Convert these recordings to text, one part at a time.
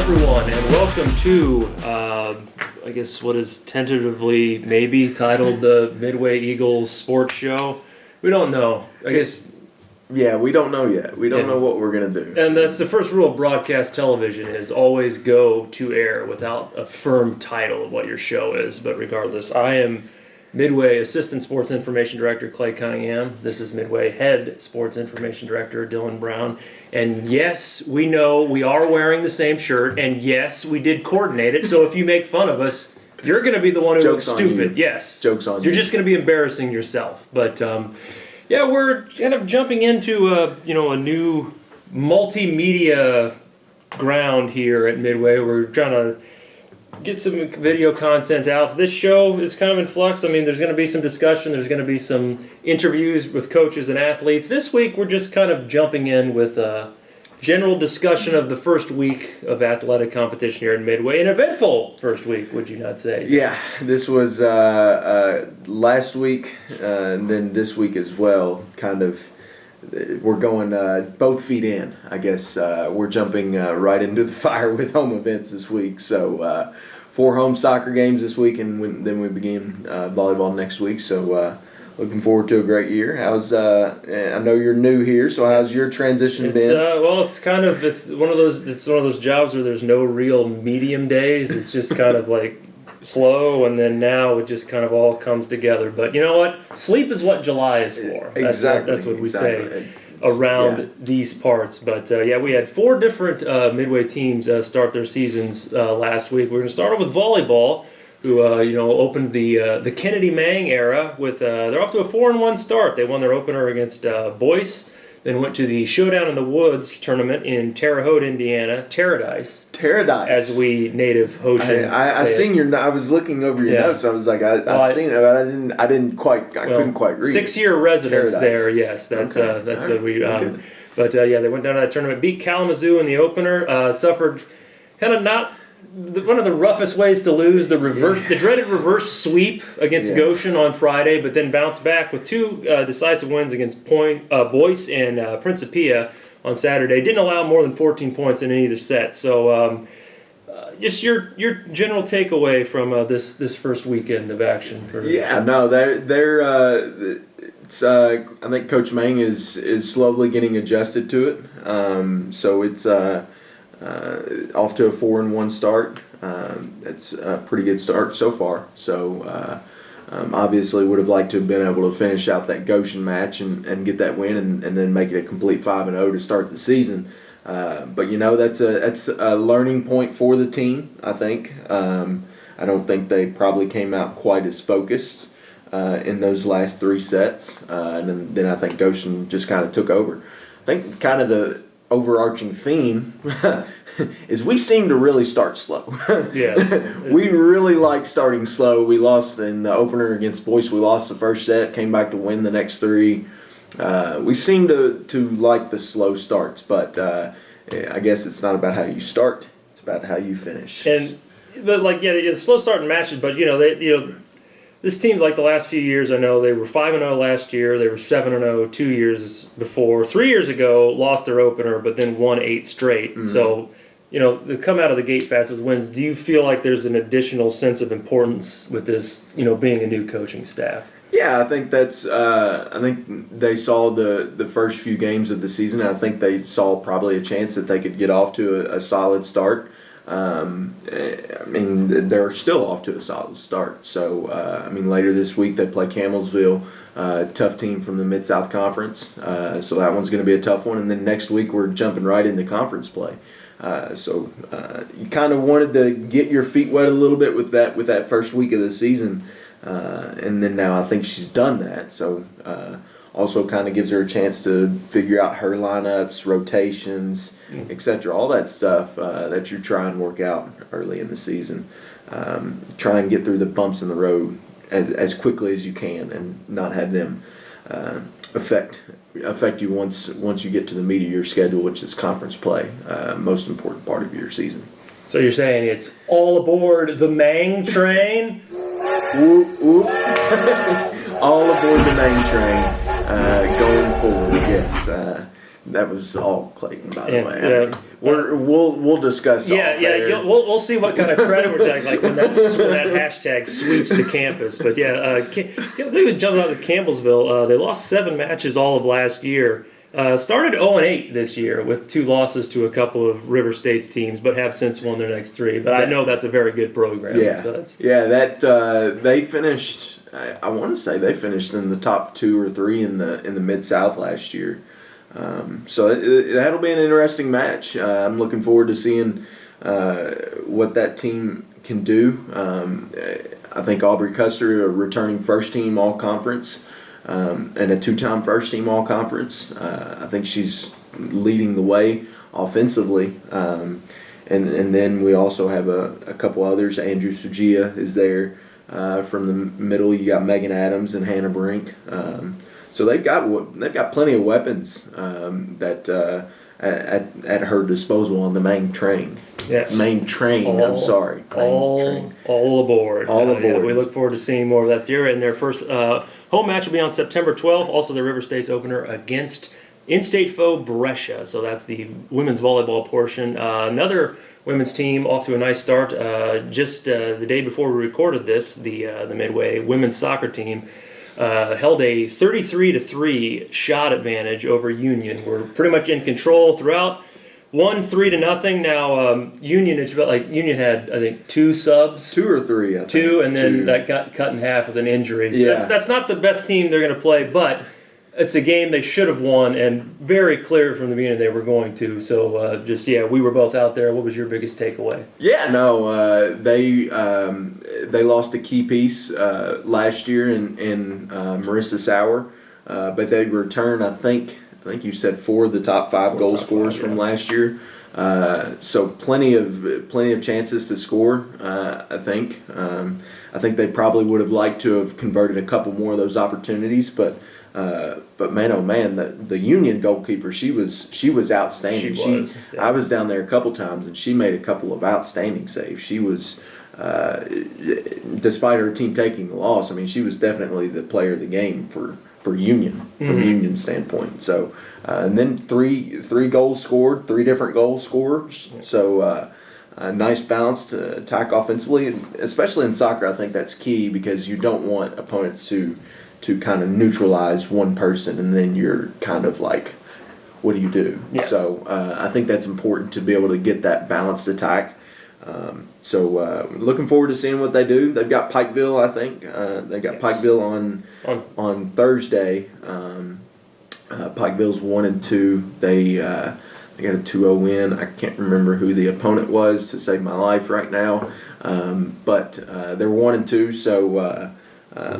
everyone, and welcome to, I guess what is tentatively maybe titled the Midway Eagles Sports Show. We don't know. I guess. Yeah, we don't know yet. We don't know what we're going to do. And that's the first rule of broadcast television is always go to air without a firm title of what your show is. But regardless, I am Midway Assistant Sports Information Director Clay Cunningham. This is Midway Head Sports Information Director Dylan Brown. And yes, we know we are wearing the same shirt. And yes, we did coordinate it. So if you make fun of us, you're going to be the one who looks stupid. Yes. Joke's on you. You're just going to be embarrassing yourself. But yeah, we're kind of jumping into a new multimedia ground here at Midway. We're trying to get some video content out. This show is kind of in flux. I mean, there's going to be some discussion. There's going to be some interviews with coaches and athletes. This week, we're just kind of jumping in with a general discussion of the first week of athletic competition here in Midway. An eventful first week, would you not say? Yeah, this was last week and then this week as well. Kind of, we're going both feet in, I guess. We're jumping right into the fire with home events this week. So 4 home soccer games this week, and then we begin volleyball next week. So looking forward to a great year. How's I know you're new here, so how's your transition been? Well, it's one of those jobs where there's no real medium days. It's just kind of like slow, and then now it just kind of all comes together. But you know what? Sleep is what July is for. That's what we say around these parts. But yeah, we had 4 different Midway teams start their seasons last week. We're going to start off with volleyball, who opened the Kennedy Mang era with they're off to a 4-1 start. They won their opener against Boyce. Then went to the Showdown in the Woods tournament in Terre Haute, Indiana. Paradise, as we native Hoshians I seen your. I was looking over your notes. I was like, I seen it, but I couldn't quite read. 6-year residence there. Yes, that's what we. But yeah, they went down to that tournament, beat Kalamazoo in the opener. Suffered kind of not one of the roughest ways to lose, the dreaded reverse sweep against Goshen on Friday, but then bounced back with 2 decisive wins against Boyce and Principia on Saturday. Didn't allow more than 14 points in either set. So just your general takeaway from this first weekend of action. I think Coach Mang is slowly getting adjusted to it. So it's off to a 4-1 start. That's a pretty good start so far. So obviously would have liked to have been able to finish out that Goshen match and get that win and then make it a complete 5-0 to start the season. But that's a learning point for the team, I think. I don't think they probably came out quite as focused in those last 3 sets. And then I think Goshen just kind of took over. I think kind of the overarching theme is we seem to really start slow. Yes. We really like starting slow. We lost in the opener against Boyce. We lost the first set, came back to win the next 3. We seem to like the slow starts, but I guess it's not about how you start. It's about how you finish. The slow start in matches, but this team, like the last few years, I know they were 5-0 last year. They were 7-0 2 years before. 3 years ago, lost their opener, but then won 8 straight. Mm-hmm. So, they come out of the gate fast with wins. Do you feel like there's an additional sense of importance with this, being a new coaching staff? Yeah, I think that's. I think they saw the first few games of the season. I think they saw probably a chance that they could get off to a solid start. I mean, they're still off to a solid start. So, later this week they play Camelsville, tough team from the Mid-South Conference. So that one's going to be a tough one. And then next week we're jumping right into conference play. So you kind of wanted to get your feet wet a little bit with that first week of the season. And then now I think she's done that. So also kind of gives her a chance to figure out her lineups, rotations, etc. All that stuff that you try and work out early in the season. Try and get through the bumps in the road as quickly as you can and not have them affect you once you get to the meat of your schedule, which is conference play, most important part of your season. So you're saying it's all aboard the Mang train? Whoop, whoop. All aboard the Mang train going forward, yes. That was all Clayton, by the And, way. We'll discuss. We'll see what kind of credit we're taking, like when that hashtag sweeps the campus. But jumping out to Campbellsville, they lost 7 matches all of last year. Started 0-8 this year with 2 losses to a couple of River State's teams, but have since won their next 3. But I know that's a very good program. They finished. I want to say they finished in the top 2 or 3 in the Mid-South last year. So that'll be an interesting match. I'm looking forward to seeing what that team can do. I think Aubrey Custer, a returning first-team All-Conference and a 2-time first-team All-Conference. I think she's leading the way offensively. And then we also have a couple others. Andrew Sugia is there from the middle. You got Megan Adams and Hannah Brink. So they've got plenty of weapons at her disposal on the main train. Yes. Main train. All aboard. All aboard. We look forward to seeing more of that year. And their first home match will be on September 12th. Also, the River State's opener against in-state foe Brescia. So that's the women's volleyball portion. Another women's team off to a nice start. Just the day before we recorded this, the Midway women's soccer team held a 33-3 shot advantage over Union. We're pretty much in control throughout. Won 3-0. Now Union had, I think, 2 subs, 2 or 3. I think. 2, and then 2. that got cut in half with an injury. So Yeah. that's not the best team they're going to play, but it's a game they should have won, and very clear from the beginning they were going to. So we were both out there. What was your biggest takeaway? They lost a key piece last year in Marissa Sauer, but they returned. I think you said 4 of the top 5 goal scorers from last year. So plenty of chances to score. I think they probably would have liked to have converted a couple more of those opportunities, but man, oh man, the Union goalkeeper, she was outstanding. I was down there a couple times, and she made a couple of outstanding saves. She was, despite her team taking the loss, I mean, she was definitely the player of the game for Union, from Union's standpoint. So, and then three goals scored, 3 different goal scorers. So, a nice balanced attack offensively, and especially in soccer, I think that's key because you don't want opponents to kind of neutralize one person, and then you're kind of like, what do you do? Yes. So I think that's important to be able to get that balanced attack. Looking forward to seeing what they do. They've got Pikeville, I think. They got Pikeville on Thursday. Pikeville's 1-2. They got a 2-0 win. I can't remember who the opponent was to save my life right now, but they're 1-2. So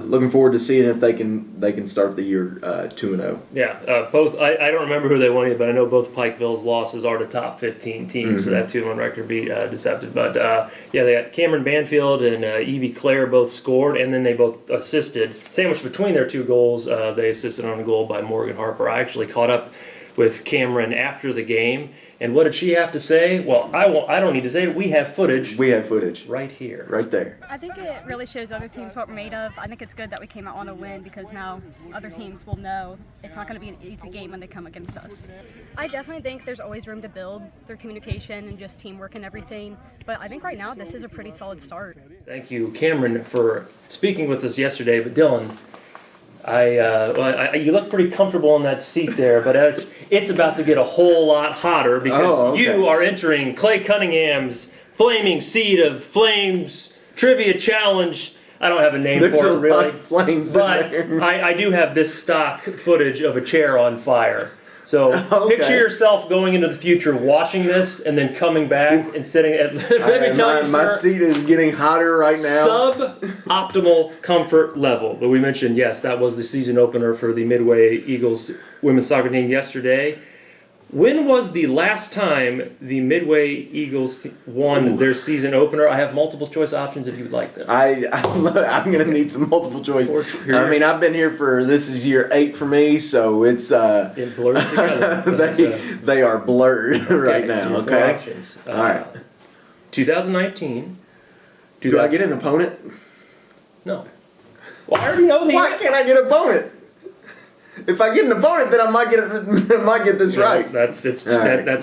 looking forward to seeing if they can start the year 2-0. Yeah, both. I don't remember who they won yet, but I know both Pikeville's losses are to top 15 teams, so that 2-1 record would be deceptive. But they got Cameron Banfield and Evie Clare both scored, and then they both assisted. Sandwiched between their 2 goals, they assisted on a goal by Morgan Harper. I actually caught up with Cameron after the game. And what did she have to say? Well, I don't need to say it. We have footage. Right here. Right there. I think it really shows other teams what we're made of. I think it's good that we came out on a win because now other teams will know it's not going to be an easy game when they come against us. I definitely think there's always room to build through communication and just teamwork and everything. But I think right now this is a pretty solid start. Thank you, Cameron, for speaking with us yesterday. But Dylan, you look pretty comfortable in that seat there, but it's about to get a whole lot hotter because you are entering Clay Cunningham's Flaming Seed of Flames Trivia Challenge. I don't have a name for it really, flames but I do have this stock footage of a chair on fire. So picture yourself going into the future, watching this, and then coming back and sitting at. Let me tell you, my seat is getting hotter right now. Suboptimal comfort level. But we mentioned, yes, that was the season opener for the Midway Eagles women's soccer team yesterday. When was the last time the Midway Eagles won their season opener? I have multiple choice options if you would like them. I'm going to need some multiple choice. I mean, I've been here this is year 8 for me, so it's... it blurs together. They are blurred right now, okay? Options. All right. 2019. Do I get an opponent? No. Well, I already know the Why can't I get an opponent? If I get an opponent, then I might get this right. That's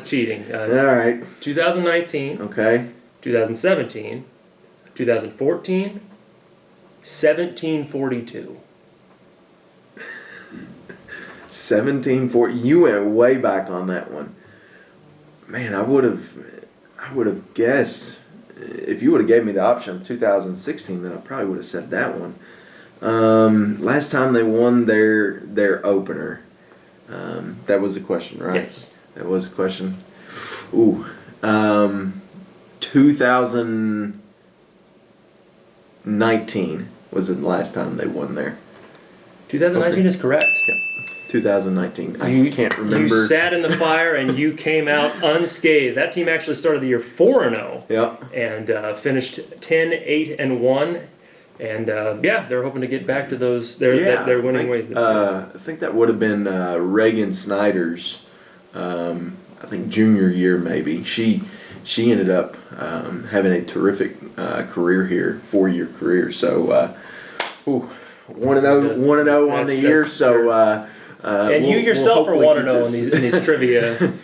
cheating. All right. 2019. Okay. 2017. 2014. 1742. 1740. You went way back on that one. Man, I would have guessed if you would have gave me the option of 2016, then I probably would have said that one. Last time they won their opener. That was a question, right? Yes. That was a question. Ooh. 2019 was the last time they won there. 2019 is correct. Yep. 2019. I can't remember. You sat in the fire and you came out unscathed. That team actually started the year 4-0. Yep. And finished 10-8-1. And they're hoping to get back to their winning ways this year. I think that would have been Reagan Snyder's, I think junior year maybe. She ended up having a terrific career here, 4-year career. So, 1-0 on the year. So. And you yourself are 1-0 in these trivia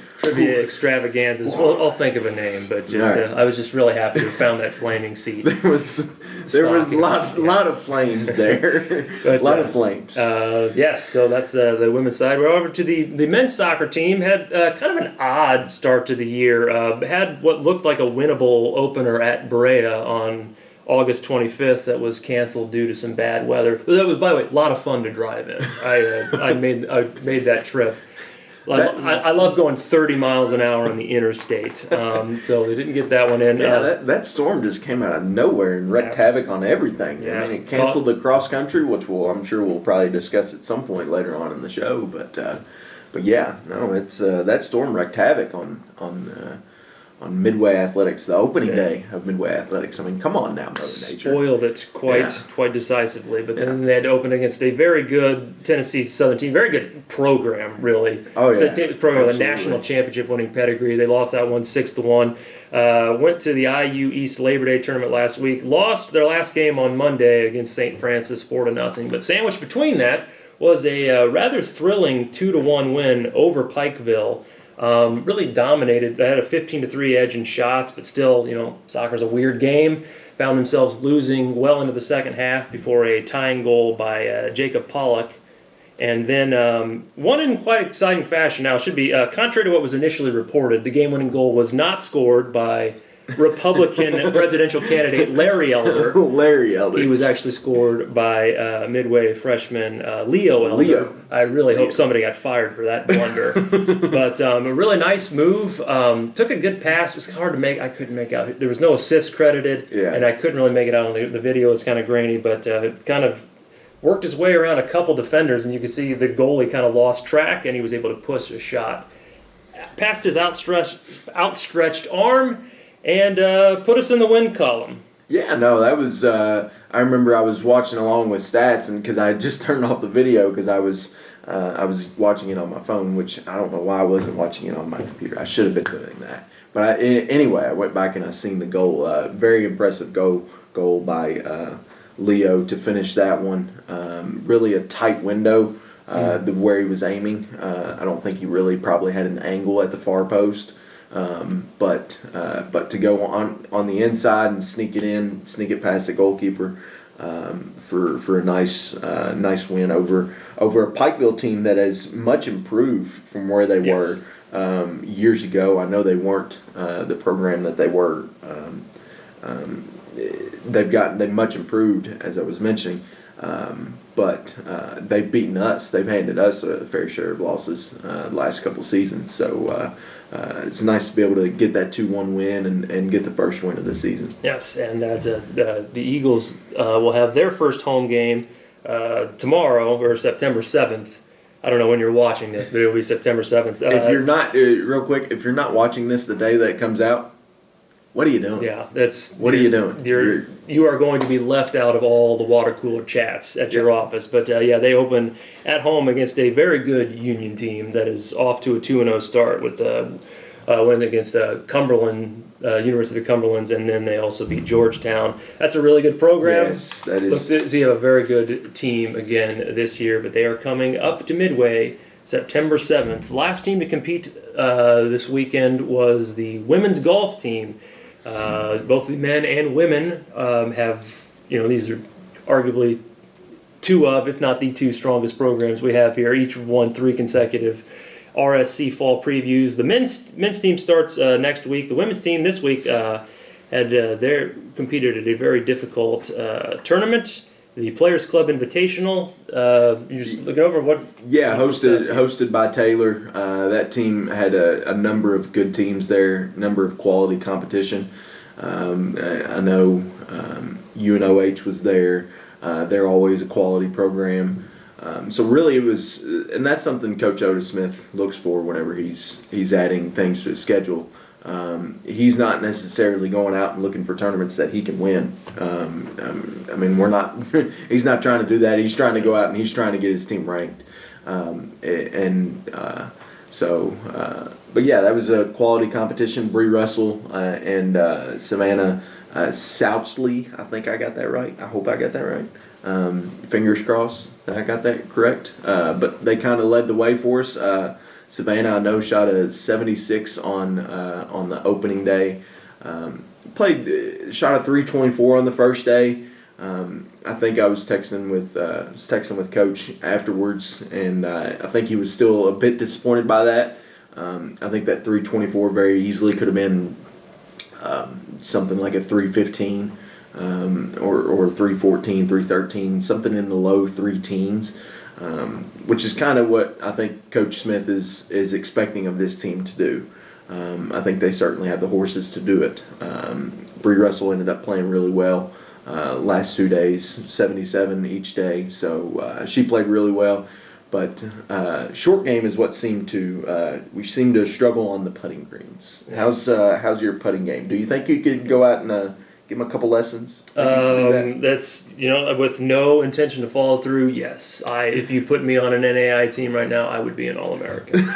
extravaganzas. Well, I'll think of a name, but I was just really happy to have found that flaming seat. There was a lot of flames there. A lot of flames. Yes, so that's the women's side. We're over to the men's soccer team. Had kind of an odd start to the year. Had what looked like a winnable opener at Berea on August 25th that was canceled due to some bad weather. That was, by the way, a lot of fun to drive in. I made that trip. I love going 30 miles an hour on the interstate, so they didn't get that one in. Yeah, that storm just came out of nowhere and wreaked havoc on everything. Yes. I mean, it canceled the cross country, which I'm sure we'll probably discuss at some point later on in the show. But yeah, no, it's that storm wreaked havoc on Midway Athletics, the opening day of Midway Athletics. I mean, come on now, Mother Nature. Spoiled it quite decisively, but then they had to open against a very good Tennessee Southern team, very good program, really. Oh, yeah. It's a program with a national championship winning pedigree. They lost that one 6-1. Went to the IU East Labor Day tournament last week. Lost their last game on Monday against St. Francis 4-0. But sandwiched between that was a rather thrilling 2-1 win over Pikeville. Really dominated. They had a 15-3 edge in shots, but still, soccer's a weird game. Found themselves losing well into the second half before a tying goal by Jacob Pollock. And then won in quite exciting fashion. Now, it should be, contrary to what was initially reported, the game-winning goal was not scored by Republican presidential candidate Larry Elder. Larry Elder. He was actually scored by Midway freshman Leo Elder. Leo. I really hope somebody got fired for that blunder. But a really nice move. Took a good pass. It was hard to make. I couldn't make out. There was no assist credited, and I couldn't really make it out on the video. Was kind of grainy, but kind of worked his way around a couple defenders, and you could see the goalie kind of lost track, and he was able to push a shot past his outstretched arm. And put us in the win column. Yeah, no, that was. I remember I was watching along with stats, and because I had just turned off the video because I was watching it on my phone, which I don't know why I wasn't watching it on my computer. I should have been doing that. But anyway, I went back and I seen the goal. Very impressive goal by Leo to finish that one. Really a tight window where he was aiming. I don't think he really probably had an angle at the far post. But to go on the inside and sneak it past the goalkeeper for a nice win over a Pikeville team that has much improved from where they were years ago. I know they weren't the program that they were. They've much improved, as I was mentioning. But they've beaten us. They've handed us a fair share of losses the last couple of seasons. So it's nice to be able to get that 2-1 win and get the first win of the season. Yes, and the Eagles will have their first home game tomorrow, or September 7th. I don't know when you're watching this, but it'll be September 7th. If you're not, real quick, if you're not watching this the day that it comes out, what are you doing? Yeah, what are you doing? You are going to be left out of all the water cooler chats at your office. But they open at home against a very good Union team that is off to a 2-0 start with win against Cumberland, University of Cumberland's, and then they also beat Georgetown. That's a really good program. Yes, that is. Looks to have a very good team again this year, but they are coming up to Midway September 7th. Last team to compete this weekend was the women's golf team. Both the men and women have, these are arguably two of, if not the two strongest programs we have here. Each have won 3 consecutive RSC fall previews. The men's team starts next week. The women's team this week they competed at a very difficult tournament, the Players Club Invitational. You just looking over what? Yeah, hosted by Taylor. That team had a number of good teams there, number of quality competition. I know UNOH was there. They're always a quality program. So really it was, and that's something Coach Otis Smith looks for whenever he's adding things to his schedule. He's not necessarily going out and looking for tournaments that he can win. We're not. He's not trying to do that. He's trying to go out and he's trying to get his team ranked. But yeah, that was a quality competition. Bree Russell and Savannah Souchley. I think I got that right. I hope I got that right. Fingers crossed that I got that correct. But they kind of led the way for us. Savannah, I know, shot a 76 on the opening day. Shot a 324 on the first day. I think I was texting with Coach afterwards, and I think he was still a bit disappointed by that. I think that 324 very easily could have been something like a 315 or 314, 313, something in the low 3 teens. Which is kind of what I think Coach Smith is expecting of this team to do. I think they certainly have the horses to do it. Bree Russell ended up playing really well last 2 days, 77 each day, so she played really well. But short game is what we seem to struggle on the putting greens. How's your putting game? Do you think you could go out and give him a couple lessons? That's with no intention to follow through. Yes, if you put me on an NAI team right now, I would be an All-American.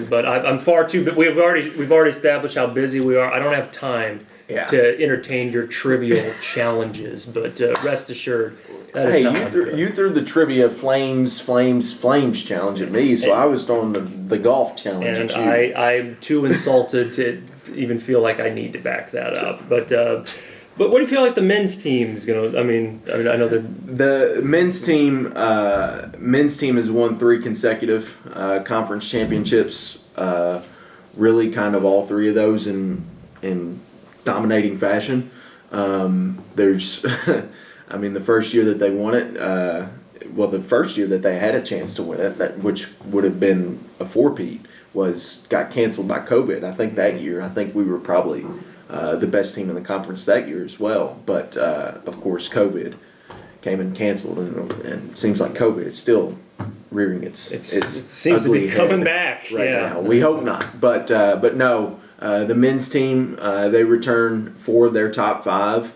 But I'm far too. But we've already established how busy we are. I don't have time to entertain your trivial challenges. But rest assured, that is not you threw the trivia flames challenge at me, so I was throwing the golf challenge and at you. I'm too insulted to even feel like I need to back that up. But what do you feel like the men's team is going to? I mean, I know the men's team has won 3 consecutive conference championships. Really, kind of all 3 of those in dominating fashion. There's, the first year that they won it. The first year that they had a chance to win it, which would have been a 4-peat, got canceled by COVID. I think we were probably the best team in the conference that year as well. But of course, COVID came and canceled, and it seems like COVID is still rearing it seems to be coming back right now. We hope not, but no. The men's team they return 4 of their top 5.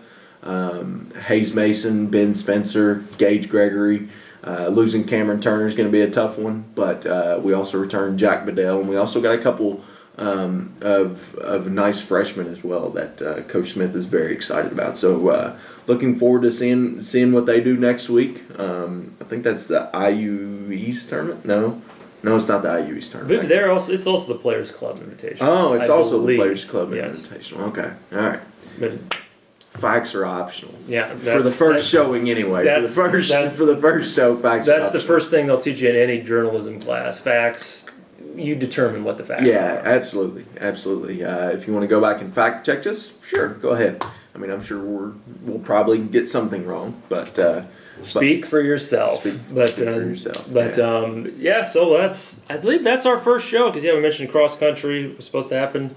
Hayes Mason, Ben Spencer, Gage Gregory. Losing Cameron Turner is going to be a tough one, but we also returned Jack Bedell, and we also got a couple of nice freshmen as well that Coach Smith is very excited about. So looking forward to seeing what they do next week. I think that's the IU East tournament. No, it's not the IU East tournament. But it's also the Players Club Invitational. Oh, it's also the Players Club Invitational. Okay, all right. But facts are optional. Yeah, for the first showing anyway. For the first show, facts. That's the first thing they'll teach you in any journalism class. Facts. You determine what the facts are. Yeah, absolutely. If you want to go back and fact check us, sure, go ahead. I'm sure we'll probably get something wrong, but speak for yourself. Speak for yourself. So I believe that's our first show because we mentioned cross country was supposed to happen.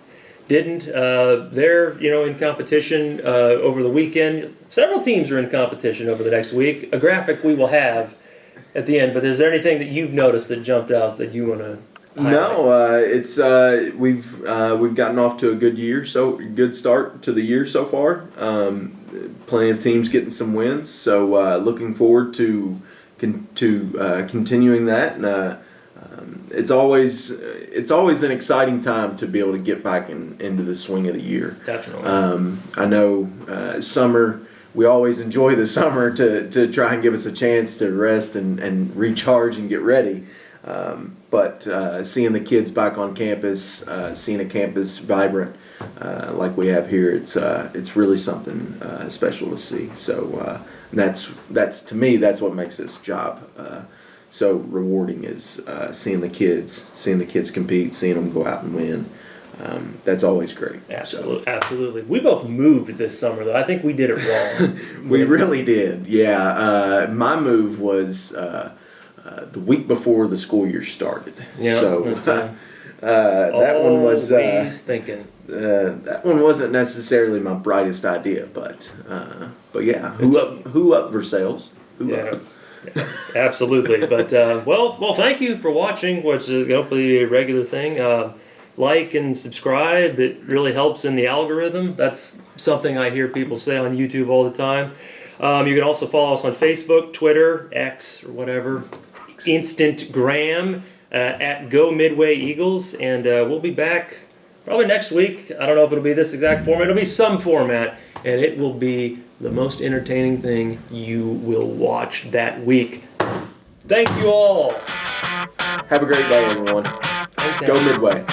Didn't. They're in competition over the weekend. Several teams are in competition over the next week. A graphic we will have at the end. But is there anything that you've noticed that jumped out that you want to highlight? No. We've gotten off to a good start to the year so far. Plenty of teams getting some wins. So looking forward to continuing that. it's always an exciting time to be able to get back into the swing of the year. Definitely. I know summer. We always enjoy the summer to try and give us a chance to rest and recharge and get ready. But seeing the kids back on campus, seeing a campus vibrant like we have here, it's really something special to see. So that's to me, that's what makes this job so rewarding, is seeing the kids compete, seeing them go out and win. That's always great. Absolutely. We both moved this summer, though. I think we did it wrong. We really did. Yeah. My move was the week before the school year started. Yeah, so that one was thinking. That one wasn't necessarily my brightest idea, but yeah, who up Versailles? Who up? Yeah, absolutely. But well, thank you for watching, which is hopefully a regular thing. Like and subscribe. It really helps in the algorithm. That's something I hear people say on YouTube all the time. You can also follow us on Facebook, Twitter, X, or whatever, Instagram, at Go Midway Eagles, and we'll be back probably next week. I don't know if it'll be this exact format. It'll be some format, and it will be the most entertaining thing you will watch that week. Thank you all. Have a great day, everyone. Go Midway.